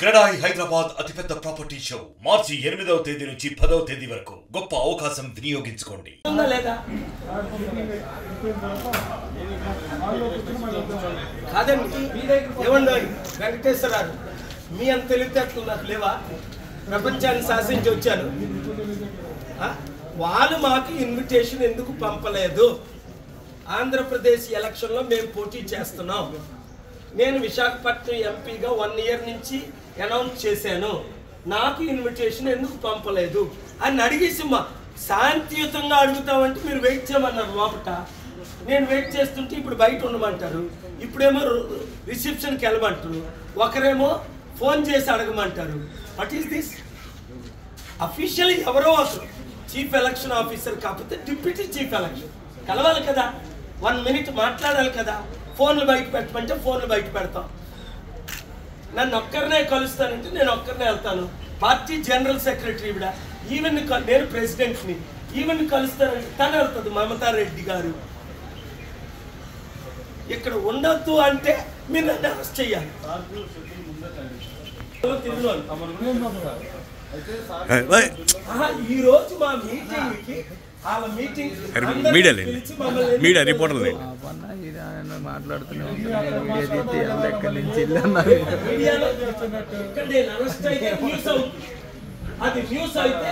క్రెడాయి హైదరాబాద్ అతిపెద్ద property show మార్చి 8వ తేదీ నుంచి 10వ తేదీ వరకు గొప్ప అవకాశం వినియోగించుకోండి. వెంకటేశ్వరరావు మీ అంత తెలివితేటలు నాకు లేవా? ప్రపంచాన్ని శాసించి వచ్చాను. వాళ్ళు మాకు ఇన్విటేషన్ ఎందుకు పంపలేదు? ఆంధ్రప్రదేశ్ ఎలక్షన్లో మేము పోటీ చేస్తున్నాం. నేను విశాఖపట్నం ఎంపీగా 1 ఇయర్ నుంచి అనౌన్స్ చేశాను. నాకు ఇన్విటేషన్ ఎందుకు పంపలేదు అని అడిగేసి శాంతియుతంగా అడుగుతామంటే మీరు వెయిట్ చేయమన్నారు లోపట. నేను వెయిట్ చేస్తుంటే ఇప్పుడు బయట ఉండమంటారు, ఇప్పుడేమో రిసెప్షన్కి వెళ్ళమంటారు, ఒకరేమో ఫోన్ చేసి అడగమంటారు. What is this? అఫీషియల్ ఎవరో ఒకరు చీఫ్ ఎలక్షన్ ఆఫీసర్ కాకపోతే డిప్యూటీ చీఫ్ ఎలక్షన్ కలవాలి కదా, 1 మినిట్ మాట్లాడాలి కదా. ఫోన్లు బయట పెట్టమంటే ఫోన్లు బయట పెడతాం. నన్ను ఒక్కరినే కలుస్తానంటే నేను ఒక్కరినే వెళ్తాను. పార్టీ జనరల్ సెక్రటరీ కూడా ఈవెన్ నేను ప్రెసిడెంట్ని ఈవెన్ కలుస్తానంటే తను వెళ్తుంది. మమతారెడ్డి గారు ఇక్కడ ఉండొద్దు అంటే మీరు నన్ను అరెస్ట్ చేయాలి. ఈ రోజు మా మీటింగ్కి మీడియా రిపోర్టర్లు అది న్యూస్ అయితే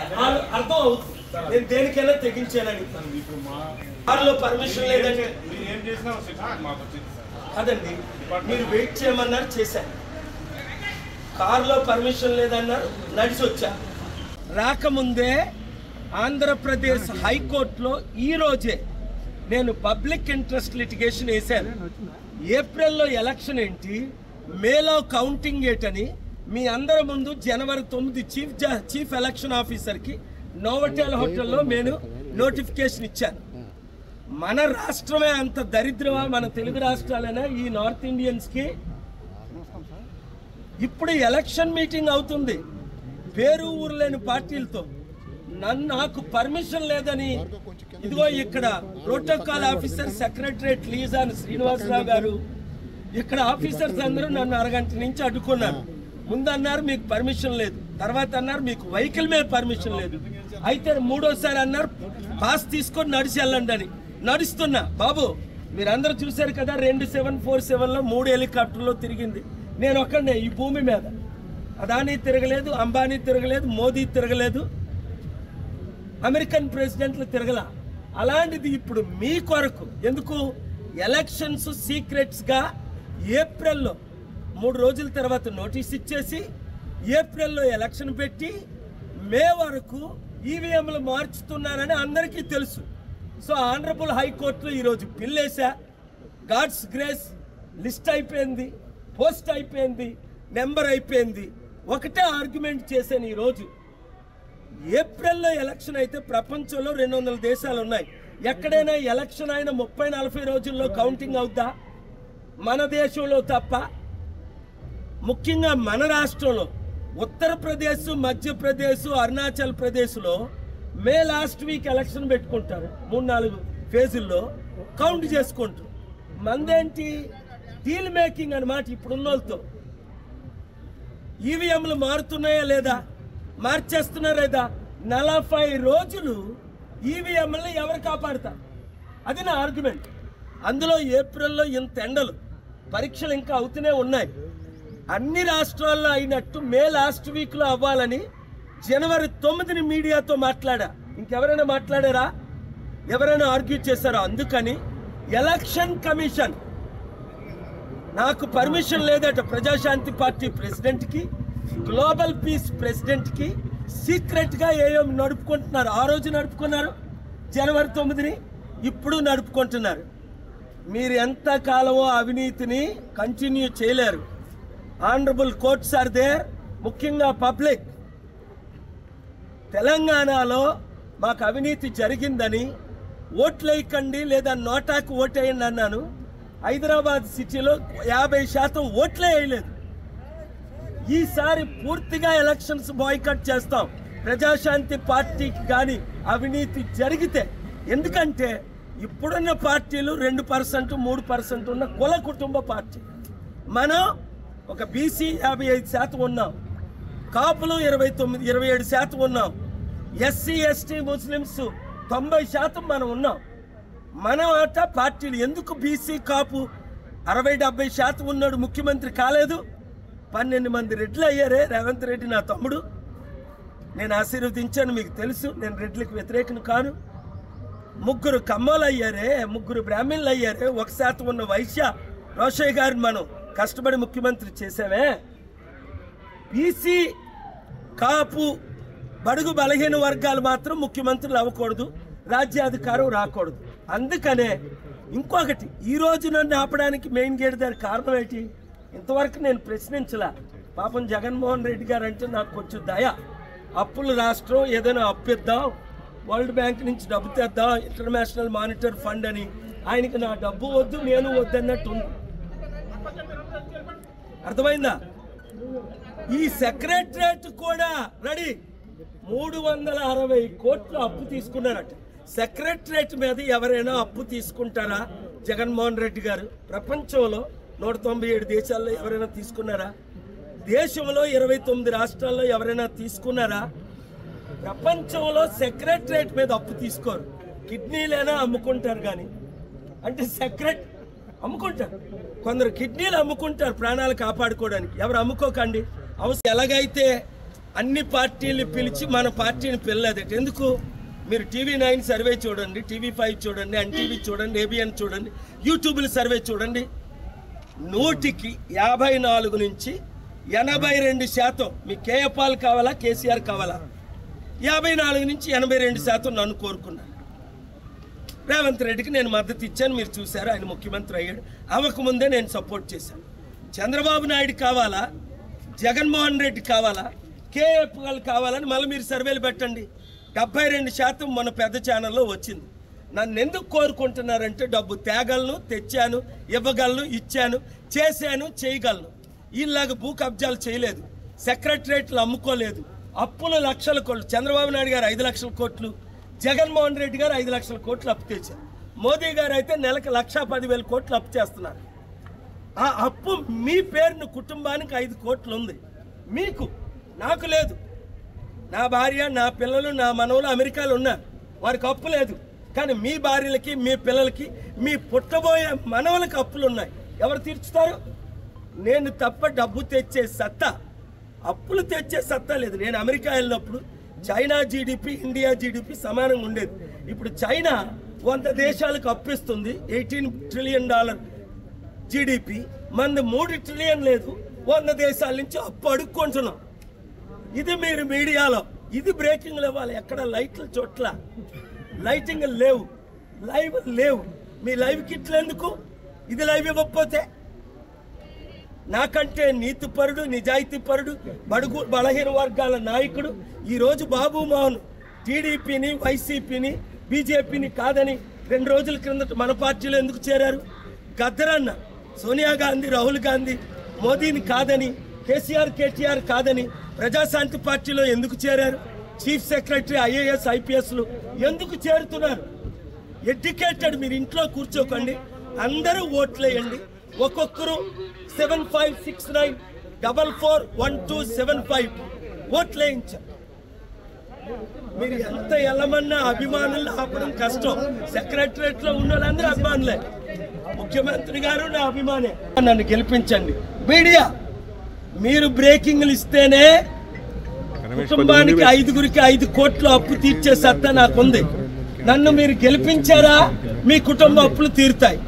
అర్థం అవుతుంది. నేను దేనికైనా తెగించానని. కారులో పర్మిషన్ లేదంటే అదండి మీరు వెయిట్ చేయమన్నారు, చేశాను. కారులో పర్మిషన్ లేదన్నారు, నడిచి వచ్చా. రాకముందే ఆంధ్రప్రదేశ్ హైకోర్టులో ఈరోజే నేను పబ్లిక్ ఇంట్రెస్ట్ లిటిగేషన్ వేశాను. ఏప్రిల్లో ఎలక్షన్ ఏంటి, మేలో కౌంటింగ్ ఏంటని మీ అందరి ముందు జనవరి 9 చీఫ్ ఎలక్షన్ ఆఫీసర్కి నోవోటెల్ హోటల్లో నేను నోటిఫికేషన్ ఇచ్చాను. మన రాష్ట్రమే అంత దరిద్రమా? మన తెలుగు రాష్ట్రాలైనా ఈ నార్త్ ఇండియన్స్కి ఇప్పుడు ఎలక్షన్ మీటింగ్ అవుతుంది పేరు ఊరు లేని పార్టీలతో. నాకు పర్మిషన్ లేదని ఇదిగో ఇక్కడ ప్రోటోకాల్ ఆఫీసర్ సెక్రటరేట్ లీజాన్ శ్రీనివాసరావు గారు ఇక్కడ ఆఫీసర్స్ అందరూ నన్ను అరగంట నుంచి అడ్డుకున్నారు. ముందు అన్నారు మీకు పర్మిషన్ లేదు, తర్వాత అన్నారు మీకు వెహికల్ మీద పర్మిషన్ లేదు, అయితే మూడోసారి అన్నారు పాస్ తీసుకొని నడిచి వెళ్ళండి అని. నడుస్తున్నా బాబు, మీరందరూ చూశారు కదా 2747లో 3 హెలికాప్టర్లో తిరిగింది. నేను ఒక్కడే ఈ భూమి మీద. అదానీ తిరగలేదు, అంబానీ తిరగలేదు, మోదీ తిరగలేదు, అమెరికన్ ప్రెసిడెంట్లు తిరగల. అలాంటిది ఇప్పుడు మీ కొరకు ఎందుకు ఎలక్షన్స్ సీక్రెట్స్గా ఏప్రిల్లో 3 రోజుల తర్వాత నోటీస్ ఇచ్చేసి ఏప్రిల్లో ఎలక్షన్ పెట్టి మే వరకు ఈవీఎంలు మార్చుతున్నారని అందరికీ తెలుసు. సో ఆనరబుల్ హైకోర్టులో ఈరోజు బిల్ వేసా. గాడ్స్ గ్రేస్ లిస్ట్ అయిపోయింది, పోస్ట్ అయిపోయింది, నెంబర్ అయిపోయింది. ఒకటే ఆర్గ్యుమెంట్ చేశాను ఈరోజు, ఏప్రిల్లో ఎలక్షన్ అయితే ప్రపంచంలో 200 దేశాలు ఉన్నాయి. ఎక్కడైనా ఎలక్షన్ అయిన 30-40 రోజుల్లో కౌంటింగ్ అవుద్దా? మన దేశంలో తప్ప. ముఖ్యంగా మన రాష్ట్రంలో ఉత్తరప్రదేశ్, మధ్యప్రదేశ్, అరుణాచల్ ప్రదేశ్లో మే లాస్ట్ వీక్ ఎలక్షన్ పెట్టుకుంటారు. 3-4 ఫేజుల్లో కౌంట్ చేసుకుంటారు. మందేంటి డీల్ మేకింగ్ అన్నమాట. ఇప్పుడున్న వాళ్ళతో ఈవీఎంలు మారుతున్నాయా లేదా, మార్చేస్తున్నారా లేదా? 40 రోజులు ఈవీఎంలను ఎవరు కాపాడతారు? అది నా ఆర్గ్యుమెంట్. అందులో ఏప్రిల్లో ఇంత ఎండలు, పరీక్షలు ఇంకా అవుతూనే ఉన్నాయి. అన్ని రాష్ట్రాల్లో అయినట్టు మే లాస్ట్ వీక్లో అవ్వాలని జనవరి 9ని మీడియాతో మాట్లాడా. ఇంకెవరైనా మాట్లాడారా? ఎవరైనా ఆర్గ్యూ చేశారా? అందుకని ఎలక్షన్ కమిషన్ నాకు పర్మిషన్ లేదట. ప్రజాశాంతి పార్టీ ప్రెసిడెంట్కి, గ్లోబల్ పీస్ ప్రెసిడెంట్కి సీక్రెట్గా ఏం నడుపుకుంటున్నారు. ఆ రోజు నడుపుకున్నారు జనవరి 9ని, ఇప్పుడు నడుపుకుంటున్నారు. మీరు ఎంతకాలమో అవినీతిని కంటిన్యూ చేయలేరు. Honourable courts are there. ముఖ్యంగా పబ్లిక్ తెలంగాణలో మాకు అవినీతి జరిగిందని ఓట్లు వేయకండి లేదా నోటాకు ఓటేయండి అన్నాను. హైదరాబాద్ సిటీలో 50% ఓట్లే వేయలేదు. ఈసారి పూర్తిగా ఎలక్షన్స్ బాయ్కట్ చేస్తాం ప్రజాశాంతి పార్టీకి కానీ అవినీతి జరిగితే. ఎందుకంటే ఇప్పుడున్న పార్టీలు 2%, 3% ఉన్న కుల కుటుంబ పార్టీ. మనం ఒక బీసీ 55% ఉన్నాం, కాపులు 27% ఉన్నాం, ఎస్సీ ఎస్టీ ముస్లిమ్స్ 90% మనం ఉన్నాం. మన ఆట పార్టీలు ఎందుకు బీసీ కాపు 60-70% ఉన్నాడు ముఖ్యమంత్రి కాలేదు? 12 మంది రెడ్లు అయ్యారే. రేవంత్ రెడ్డి నా తమ్ముడు, నేను ఆశీర్వదించాను, మీకు తెలుసు, నేను రెడ్లకు వ్యతిరేకను కాను. 3 కమ్మలు అయ్యారే, 3 బ్రాహ్మణులు అయ్యారే. 1% ఉన్న వైశ్య రోషయ్య గారిని మనం కష్టపడి ముఖ్యమంత్రి చేసామే. బీసీ కాపు బడుగు బలహీన వర్గాలు మాత్రం ముఖ్యమంత్రులు అవ్వకూడదు, రాజ్యాధికారం రాకూడదు. అందుకనే ఇంకొకటి, ఈరోజు నన్ను ఆపడానికి మెయిన్ గేట్ దగ్గర కారణం ఏంటి? ఇంతవరకు నేను ప్రశ్నించలా. పాపం జగన్మోహన్ రెడ్డి గారు అంటే నాకు కొంచెం దయ. అప్పుల రాష్ట్రం, ఏదైనా అప్పిద్దాం, వరల్డ్ బ్యాంక్ నుంచి డబ్బు తెద్దాం, ఇంటర్నేషనల్ మానిటరీ ఫండ్ అని. ఆయనకి నా డబ్బు వద్దు, నేను వద్దు అన్నట్టు ఉంది. అర్థమైందా? ఈ సెక్రటరేట్ కూడా రెడీ. 360 కోట్లు అప్పు తీసుకున్నారట. సెక్రటరేట్ మీద ఎవరైనా అప్పు తీసుకుంటారా? జగన్మోహన్ రెడ్డి గారు ప్రపంచంలో 197 దేశాల్లో ఎవరైనా తీసుకున్నారా? దేశంలో 29 రాష్ట్రాల్లో ఎవరైనా తీసుకున్నారా? ప్రపంచంలో సెక్రటరేట్ మీద అప్పు తీసుకోరు. కిడ్నీలైనా అమ్ముకుంటారు, కానీ అంటే అమ్ముకుంటారు. కొందరు కిడ్నీలు అమ్ముకుంటారు ప్రాణాలు కాపాడుకోవడానికి. ఎవరు అమ్ముకోకండి. అవసరం ఎలాగైతే అన్ని పార్టీలు పిలిచి మన పార్టీని పిల్లలేదట. ఎందుకు? మీరు TV9 సర్వే చూడండి, TV5 చూడండి, NTV చూడండి, ABN చూడండి, యూట్యూబ్లో సర్వే చూడండి. 100కి 54 నుంచి 82%. మీ కేఏపాల్ కావాలా, కేసీఆర్ కావాలా? 54 నుంచి 82% నన్ను కోరుకున్నాను. రేవంత్ రెడ్డికి నేను మద్దతు ఇచ్చాను, మీరు చూశారు, ఆయన ముఖ్యమంత్రి అయ్యాడు. అవ్వకముందే నేను సపోర్ట్ చేశాను. చంద్రబాబు నాయుడు కావాలా, జగన్మోహన్ రెడ్డి కావాలా, కేఏపాల్ కావాలని మళ్ళీ మీరు సర్వేలు పెట్టండి. 72% మన పెద్ద ఛానల్లో వచ్చింది. నన్ను ఎందుకు కోరుకుంటున్నారంటే డబ్బు తేగలను, తెచ్చాను, ఇవ్వగలను, ఇచ్చాను, చేశాను, చేయగలను. వీళ్ళలాగా భూ కబ్జాలు చేయలేదు, సెక్రటరేట్లు అమ్ముకోలేదు, అప్పులు లక్షల కోట్లు. చంద్రబాబు నాయుడు గారు 5 లక్షల కోట్లు, జగన్మోహన్ రెడ్డి గారు 5 లక్షల కోట్లు అప్పు తెచ్చారు. మోదీ గారు అయితే నెలకు 1,10,000 కోట్లు అప్పు చేస్తున్నారు. ఆ అప్పు మీ పేరును కుటుంబానికి 5 కోట్లు ఉంది. మీకు, నాకు లేదు. నా భార్య, నా పిల్లలు, నా మనవలు అమెరికాలో ఉన్నారు, వారికి అప్పు లేదు. కానీ మీ భార్యలకి, మీ పిల్లలకి, మీ పుట్టబోయే మనవలకి అప్పులు ఉన్నాయి. ఎవరు తీర్చుతారు? నేను తప్ప డబ్బు తెచ్చే సత్తా, అప్పులు తెచ్చే సత్తా లేదు. నేను అమెరికా వెళ్ళినప్పుడు చైనా జీడిపి, ఇండియా జీడిపి సమానంగా ఉండేది. ఇప్పుడు చైనా 100 దేశాలకు అప్పిస్తుంది, $18 ట్రిలియన్ జీడిపి. మనది 3 ట్రిలియన్ లేదు. 100 దేశాల నుంచి అప్పు అడుక్కుంటున్నాం. ఇది మీరు మీడియాలో, ఇది బ్రేకింగ్లు ఇవ్వాలి. ఎక్కడ లైట్లు చోట్ల లైటింగ్ లేవు, లైవ్ లేవు. మీ లైవ్ కిట్లు ఎందుకు? ఇది లైవ్ ఇవ్వకపోతే నాకంటే నీతిపరుడు, నిజాయితీపరుడు, బడుగు బలహీన వర్గాల నాయకుడు ఈరోజు బాబు మోహన్ టీడీపీని, వైసీపీని, బీజేపీని కాదని 2 రోజుల క్రిందట మన పార్టీలో ఎందుకు చేరారు? గద్దరన్న సోనియా గాంధీ, రాహుల్ గాంధీ, మోదీని కాదని, కేసీఆర్, కేటీఆర్ కాదని ప్రజాశాంతి పార్టీలో ఎందుకు చేరారు? చీఫ్ సెక్రటరీ, IAS, IPSలు ఎందుకు చేరుతున్నారు? ఎడ్యుకేటెడ్. మీరు ఇంట్లో కూర్చోకండి, అందరూ ఓట్లేయండి. ఒక్కొక్కరు 7569441275 ఓట్లేయించారు. మీరు ఎంత ఎల్లమన్నా అభిమానులు ఆపడం కష్టం. సెక్రటరేట్ లో ఉన్న వాళ్ళందరూ అభిమానులే. ముఖ్యమంత్రి గారు నా అభిమానే. నన్ను గెలిపించండి. మీడియా, మీరు బ్రేకింగ్లు ఇస్తేనే కుటుంబానికి 5గురికి 5 కోట్లు అప్పు తీర్చే సత్తా నాకుంది. నన్ను మీరు గెలిపించారా, మీ కుటుంబ అప్పులు తీరుతాయి,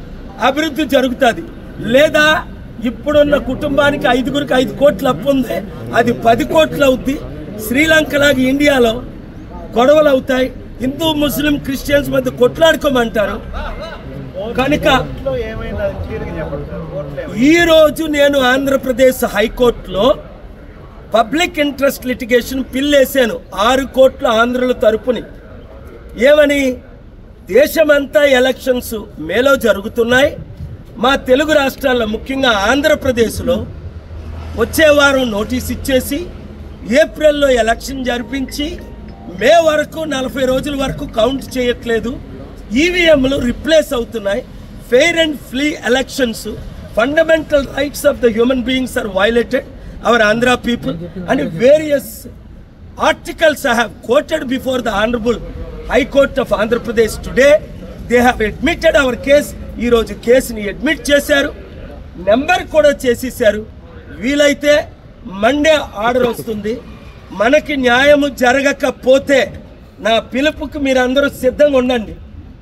అభివృద్ధి జరుగుతుంది. లేదా ఇప్పుడున్న కుటుంబానికి 5గురికి 5 కోట్లు అప్పు ఉంది, అది 10 కోట్లు అవుద్ది. శ్రీలంక లాగా ఇండియాలో గొడవలు అవుతాయి. హిందూ, ముస్లిం, క్రిస్టియన్స్ మధ్య కొట్లాడుకోమంటారు. కనుక ఈరోజు నేను ఆంధ్రప్రదేశ్ హైకోర్టులో పబ్లిక్ ఇంట్రెస్ట్ లిటిగేషన్ పిల్ వేసాను 6 కోట్ల ఆంధ్రుల తరపుని. ఏమని? దేశమంతా ఎలక్షన్స్ మేలో జరుగుతున్నాయి, మా తెలుగు రాష్ట్రాల్లో ముఖ్యంగా ఆంధ్రప్రదేశ్లో వచ్చే వారం నోటీస్ ఇచ్చేసి ఏప్రిల్లో ఎలక్షన్ జరిపించి మే వరకు 40 రోజుల వరకు కౌంట్ చేయట్లేదు, ఈవీఎంలు రిప్లేస్ అవుతున్నాయి, fair and free elections, fundamental rights of the human beings are violated, our Andhra people, and various articles I have quoted before the Honorable High Court of Andhra Pradesh today. They have admitted our case. ఈ రోజు కేసుని admit చేశారు, number కూడా చేసేసారు. వీలైతే Monday order వస్తుంది. మనకి న్యాయము జరగకపోతే నా పిలుపుకి మీరు అందరూ సిద్ధంగా ఉండండి.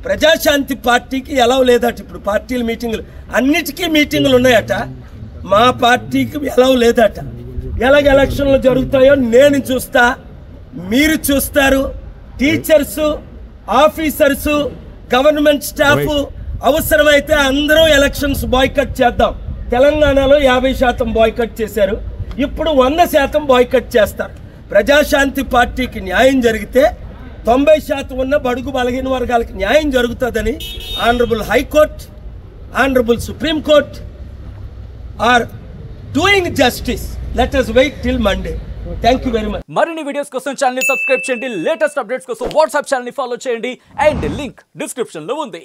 ప్రజాశాంతి పార్టీకి ఎలా లేదట, ఇప్పుడు పార్టీల మీటింగులు అన్నిటికీ మీటింగులు ఉన్నాయట, మా పార్టీకి ఎలా లేదట. ఎలాగ ఎలక్షన్లు జరుగుతాయో నేను చూస్తా, మీరు చూస్తారు. టీచర్సు, ఆఫీసర్సు, గవర్నమెంట్ స్టాఫ్ అవసరమైతే అందరూ ఎలక్షన్స్ బాయ్కట్ చేద్దాం. తెలంగాణలో 50% బాయ్కట్ చేశారు, ఇప్పుడు 100% బాయ్కట్ చేస్తారు. ప్రజాశాంతి పార్టీకి న్యాయం జరిగితే 90% ఉన్న బడుగు బలహీన వర్గాలకు న్యాయం జరుగుతుందని honourable high court, honourable supreme court are doing justice. Let us wait till Monday. Thank you very much. మరిన్ని వీడియోస్ కోసం ఛానల్ ని సబ్స్క్రైబ్ చేయండి, లేటెస్ట్ అప్డేట్స్ కోసం వాట్సాప్ ఛానల్ ని ఫాలో చేయండి, అండ్ లింక్ డిస్క్రిప్షన్ లో ఉంది.